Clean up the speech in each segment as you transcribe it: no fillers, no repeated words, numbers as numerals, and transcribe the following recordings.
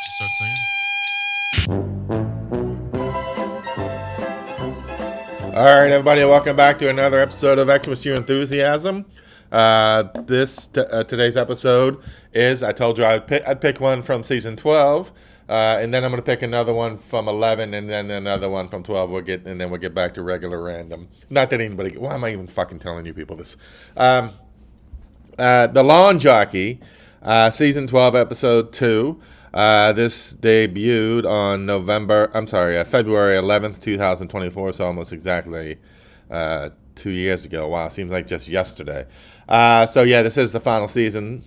Just start singing. All right, everybody, welcome back to another episode of XMAS Enthusiasm. Today's episode is, I told you I'd pick one from season 12, and then I'm going to pick another one from 11, and then another one from 12. Then we'll get back to regular random. Not that anybody. Why am I even fucking telling you people this? The Lawn Jockey, season 12, episode 2. This debuted on February 11th, 2024, so almost exactly 2 years ago. Wow, seems like just yesterday. This is the final season,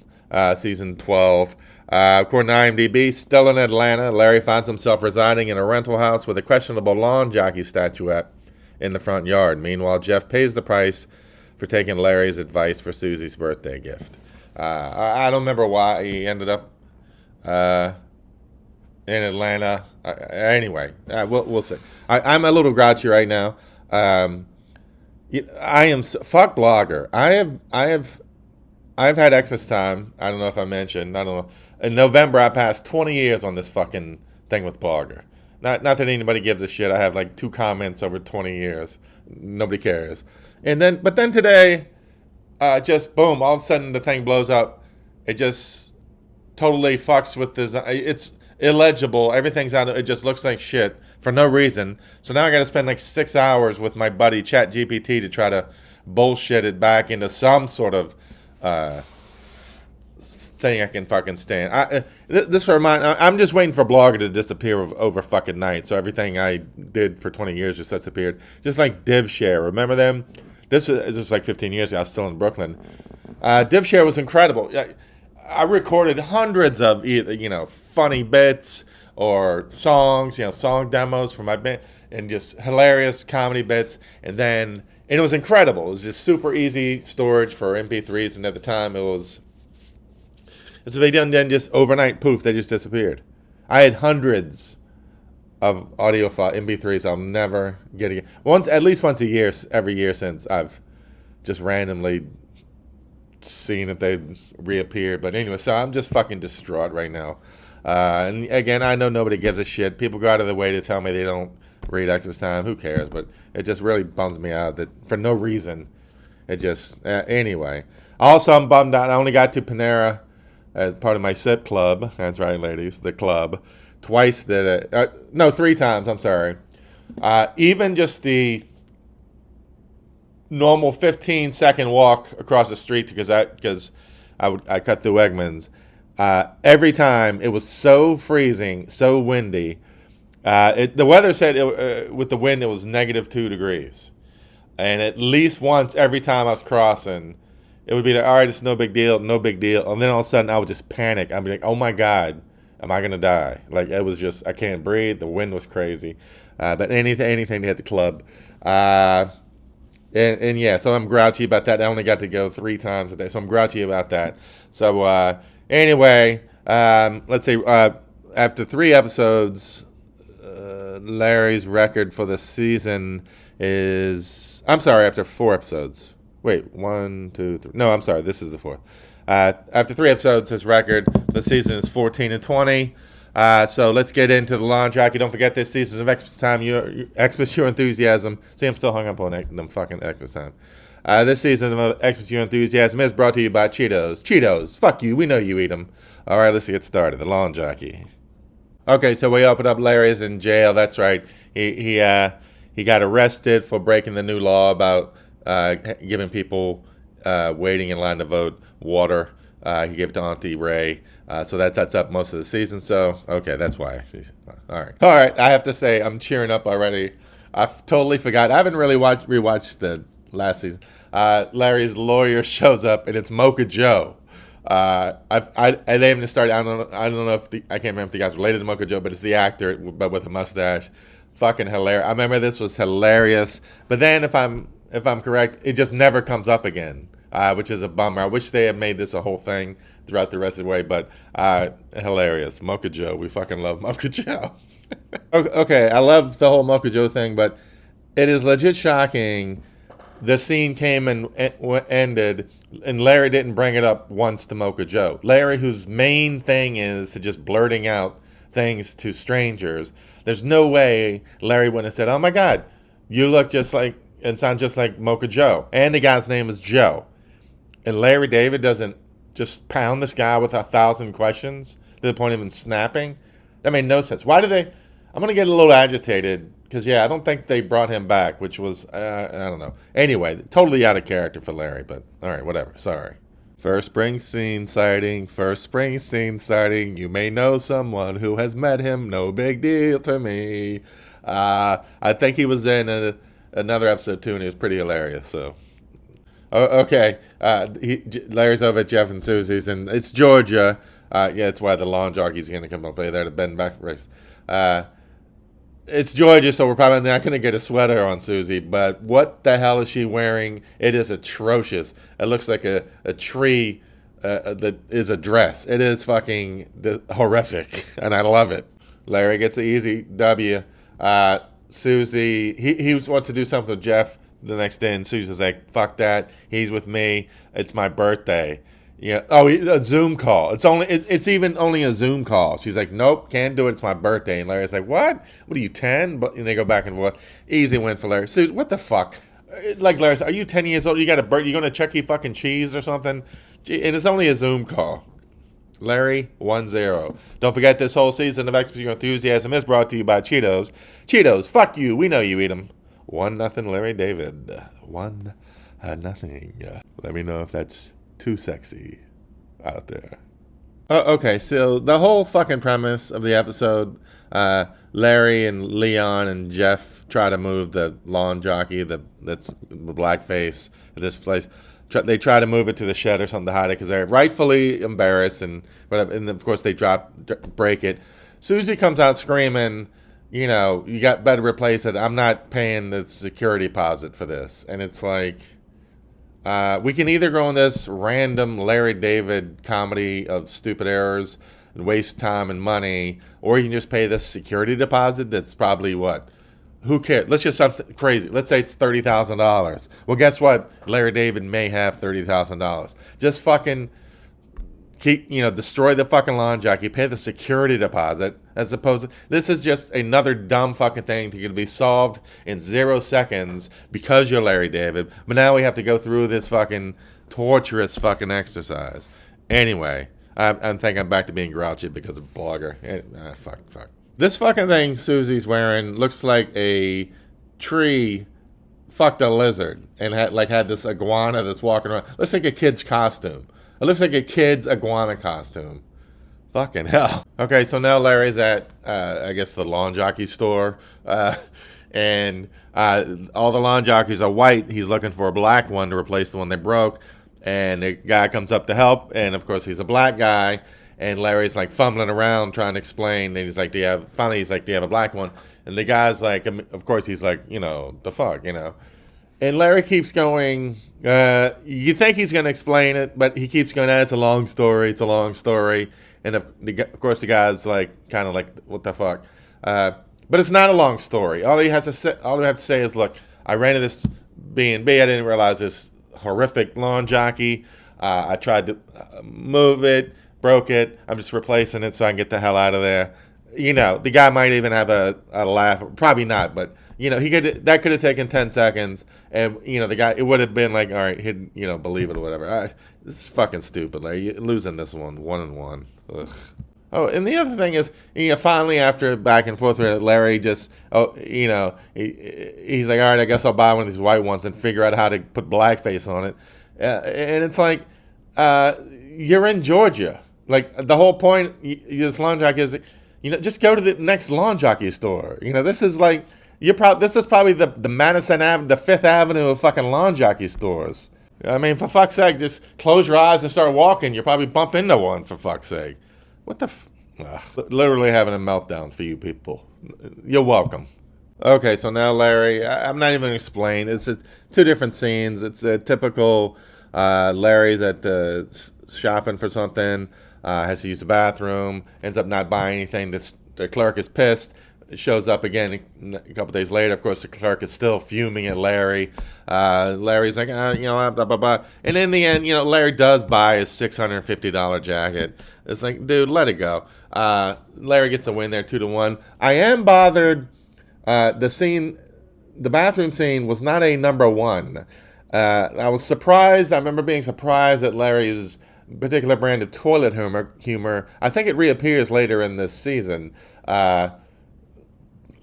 season 12. According to IMDb, still in Atlanta, Larry finds himself residing in a rental house with a questionable lawn jockey statuette in the front yard. Meanwhile, Jeff pays the price for taking Larry's advice for Susie's birthday gift. I don't remember why he ended up in Atlanta. Anyway, we'll see. I'm a little grouchy right now. I am fuck Blogger. I've had XMAS time. I don't know if I mentioned. I don't know. In November, I passed 20 years on this fucking thing with Blogger. Not that anybody gives a shit. I have like 2 comments over 20 years. Nobody cares. But then today, just boom, all of a sudden the thing blows up. It just totally fucks with this. It's illegible. Everything's out. It just looks like shit for no reason. So now I got to spend like 6 hours with my buddy ChatGPT to try to bullshit it back into some sort of thing I can fucking stand. I'm just waiting for Blogger to disappear over fucking night. So everything I did for 20 years just disappeared. Just like Divshare. Remember them? This is like 15 years ago. I was still in Brooklyn. Divshare was incredible. I recorded hundreds of either, funny bits or songs, song demos for my band, and just hilarious comedy bits. And it was incredible. It was just super easy storage for MP3s. And at the time, it's a big deal. And then just overnight, poof, they just disappeared. I had hundreds of audio file MP3s I'll never get again. At least once a year, every year since I've just randomly seen that they reappeared. But anyway, so I'm just fucking distraught right now. And again, I know nobody gives a shit. People go out of their way to tell me they don't read XMAS time. Who cares? But it just really bums me out that for no reason. It just anyway. Also, I'm bummed out. I only got to Panera as part of my Sip Club. That's right, ladies, the club. Twice did it. No, 3 times. I'm sorry. Even just the normal 15-second walk across the street because I cut through Wegmans. Every time it was so freezing, so windy. The weather said with the wind it was -2 degrees, and at least once every time I was crossing, it would be like, all right, it's no big deal, no big deal, and then all of a sudden I would just panic. I'd be like, oh my god, am I gonna die? Like it was just I can't breathe. The wind was crazy, but anything to hit the club. And yeah, so I'm grouchy about that. I only got to go 3 times a day, so I'm grouchy about that. So anyway, let's see. After 3 episodes, Larry's record for the season is... I'm sorry, after 4 episodes. Wait, 1, 2, 3. No, I'm sorry, this is the 4th. After 3 episodes, his record for the season is 14-20. So let's get into the Lawn Jockey. Don't forget this season of XMAS time, XMAS Your Enthusiasm. See, I'm still hung up on them fucking XMAS time. This season of XMAS Your Enthusiasm is brought to you by Cheetos. Cheetos, fuck you, we know you eat them. All right, let's get started. The Lawn Jockey. Okay, so we open up. Larry's in jail. That's right. He got arrested for breaking the new law about giving people waiting in line to vote water. He gave it to Auntie Ray. So that sets up most of the season. So, okay, that's why. All right. I have to say, I'm cheering up already. I've totally forgot. I haven't really rewatched the last season. Larry's lawyer shows up, and it's Mocha Joe. They even started. I don't know if I can't remember if the guy's related to Mocha Joe, but it's the actor, but with a mustache. Fucking hilarious. I remember this was hilarious. But then, if I'm correct, it just never comes up again. Which is a bummer. I wish they had made this a whole thing throughout the rest of the way, but hilarious. Mocha Joe. We fucking love Mocha Joe. Okay, I love the whole Mocha Joe thing, but it is legit shocking. The scene came and ended, and Larry didn't bring it up once to Mocha Joe. Larry, whose main thing is to just blurting out things to strangers. There's no way Larry wouldn't have said, "Oh my God, you look just like and sound just like Mocha Joe," and the guy's name is Joe. And Larry David doesn't just pound this guy with 1,000 questions to the point of him snapping. That made no sense. Why did they? I'm gonna get a little agitated because I don't think they brought him back, which was I don't know. Anyway, totally out of character for Larry. But all right, whatever. Sorry. First Springsteen sighting. First Springsteen sighting. You may know someone who has met him. No big deal to me. I think he was in another episode too, and he was pretty hilarious. So. Okay, Larry's over at Jeff and Susie's, and it's Georgia. It's why the lawn jockey's going to come up there to bend back race. It's Georgia, so we're probably not going to get a sweater on Susie, but what the hell is she wearing? It is atrocious. It looks like a tree that is a dress. It is fucking horrific, and I love it. Larry gets the easy W. Susie, he wants to do something with Jeff the next day, and Susie's like, "Fuck that. He's with me. It's my birthday." A Zoom call. It's even only a Zoom call. She's like, "Nope, can't do it. It's my birthday." And Larry's like, "What? What are you, 10?" And they go back and forth. Easy win for Larry. Susie, what the fuck? Like Larry said, are you 10 years old? You got a birthday? You going to Chuck E. fucking Cheese or something? And it's only a Zoom call. Larry 1-0. Don't forget, this whole season of Express Your Enthusiasm is brought to you by Cheetos. Cheetos, fuck you. We know you eat them. 1-0 Larry David. 1-0. Let me know if that's too sexy out there. Okay, so the whole fucking premise of the episode, Larry and Leon and Jeff try to move the lawn jockey that's blackface at this place. They try to move it to the shed or something to hide it because they're rightfully embarrassed, and of course they break it. Susie comes out screaming, "You better replace it. I'm not paying the security deposit for this." And it's like, we can either go on this random Larry David comedy of stupid errors and waste time and money, or you can just pay this security deposit that's probably what? Who cares? Let's just something crazy. Let's say it's $30,000. Well, guess what? Larry David may have $30,000. Just fucking destroy the fucking lawn jockey, pay the security deposit, as opposed to, this is just another dumb fucking thing that can be solved in 0 seconds because you're Larry David. But now we have to go through this fucking torturous fucking exercise. Anyway, I'm thinking I'm back to being grouchy because of Blogger. Fuck. This fucking thing Susie's wearing looks like a tree fucked a lizard and had this iguana that's walking around. Looks like a kid's costume. It looks like a kid's iguana costume. Fucking hell. Okay, so now Larry's at, I guess, the lawn jockey store. And all the lawn jockeys are white. He's looking for a black one to replace the one they broke. And the guy comes up to help. And, of course, he's a black guy. And Larry's, like, fumbling around trying to explain. And he's like, do you have a black one? And the guy's like, of course, he's like, the fuck, And Larry keeps going, you think he's going to explain it, but he keeps going, it's a long story. And of course, the guy's like, kind of like, what the fuck? But it's not a long story. All he have to say is, look, I ran into this B&B. I didn't realize this horrific lawn jockey. I tried to move it, broke it. I'm just replacing it so I can get the hell out of there. The guy might even have a laugh. Probably not, but that could have taken 10 seconds, and the guy, it would have been like, all right, he'd believe it or whatever. This is fucking stupid, Larry. You're losing this one, 1-1. Ugh. Oh, and the other thing is, finally after back and forth, Larry just, he's like, all right, I guess I'll buy one of these white ones and figure out how to put blackface on it. And it's like, you're in Georgia. Like, the whole point, this lawn jockey is, just go to the next lawn jockey store. This is like, this is probably the Madison Avenue, the Fifth Avenue of fucking lawn jockey stores. I mean, for fuck's sake, just close your eyes and start walking. You'll probably bump into one, for fuck's sake. What the literally having a meltdown for you people. You're welcome. Okay, so now Larry, I'm not even going to explain. It's two different scenes. It's a typical Larry's at the shopping for something, has to use the bathroom, ends up not buying anything. The clerk is pissed. shows up again a couple days later. Of course, the clerk is still fuming at Larry. Larry's like, blah, blah, blah. And in the end, Larry does buy his $650 jacket. It's like, dude, let it go. Larry gets a win there, 2-1. I am bothered. The bathroom scene was not a number one. I was surprised. I remember being surprised at Larry's particular brand of toilet humor. I think it reappears later in this season.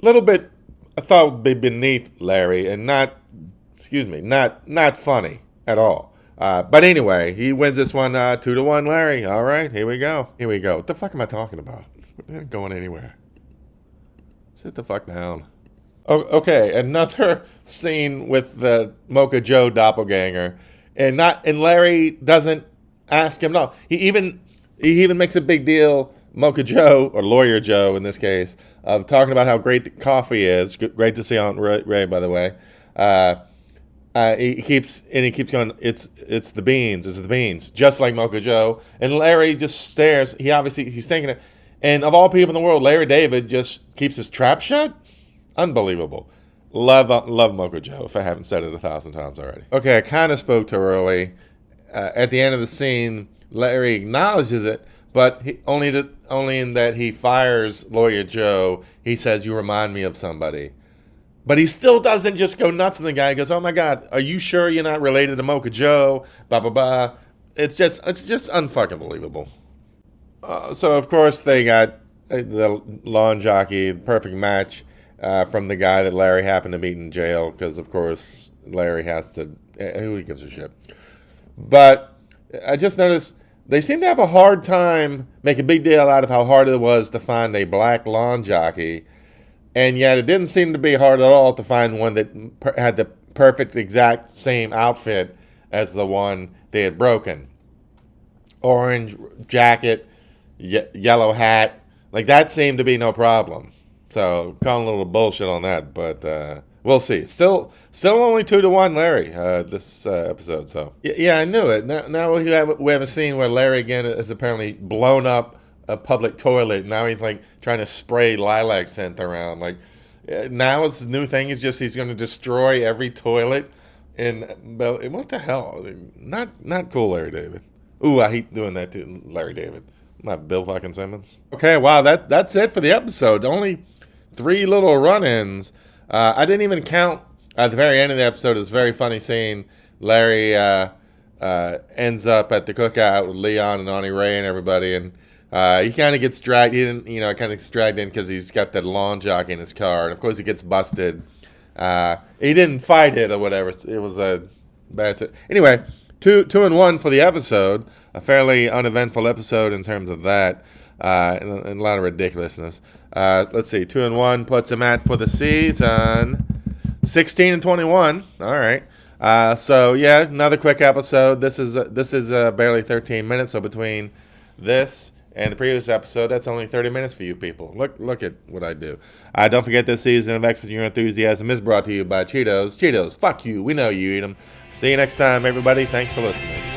Little bit, I thought would be beneath Larry and not funny at all. But anyway, he wins this one 2-1, Larry. All right, here we go. What the fuck am I talking about? We're not going anywhere. Sit the fuck down. Oh, okay, another scene with the Mocha Joe doppelganger, and Larry doesn't ask him. No, he even makes a big deal. Mocha Joe, or Lawyer Joe in this case, of talking about how great the coffee is. Great to see Aunt Ray, by the way. He keeps going. It's the beans, just like Mocha Joe. And Larry just stares. He's thinking it. And of all people in the world, Larry David just keeps his trap shut. Unbelievable. Love Mocha Joe. If I haven't said it 1,000 times already. Okay, I kind of spoke too early. At the end of the scene, Larry acknowledges it. But only in that he fires Lawyer Joe, he says, "You remind me of somebody." But he still doesn't just go nuts on the guy. He goes, "Oh my God, are you sure you're not related to Mocha Joe?" Blah blah blah. It's just unfucking believable. So of course they got the Lawn Jockey, perfect match from the guy that Larry happened to meet in jail, because of course Larry has to. Who gives a shit? But I just noticed. They seem to have a hard time making a big deal out of how hard it was to find a black lawn jockey, and yet it didn't seem to be hard at all to find one that had the perfect exact same outfit as the one they had broken. Orange jacket, yellow hat, like that seemed to be no problem. So calling a little bullshit on that, but we'll see. Still only 2-1, Larry. This episode. So yeah, I knew it. Now we have a scene where Larry again has apparently blown up a public toilet. Now he's like trying to spray lilac scent around. Like now his new thing is just he's going to destroy every toilet. And what the hell? Not cool, Larry David. Ooh, I hate doing that to Larry David. Not Bill fucking Simmons. Okay, wow, that's it for the episode. Only 3 little run-ins. I didn't even count at the very end of the episode. It's a very funny scene. Larry ends up at the cookout with Leon and Auntie Ray and everybody, and he kind of gets dragged. He didn't, kind of gets dragged in because he's got that lawn jockey in his car, and of course he gets busted. He didn't fight it or whatever. It was a bad. Anyway, 2-1 for the episode. A fairly uneventful episode in terms of that, and a lot of ridiculousness. Let's see, 2-1 puts him at for the season 16-21. All right. So yeah, another quick episode. This is barely 13 minutes. So between this and the previous episode, that's only 30 minutes for you people. Look at what I do. Don't forget, this season of X with Your Enthusiasm is brought to you by Cheetos. Cheetos, fuck you. We know you eat them. See you next time, everybody. Thanks for listening.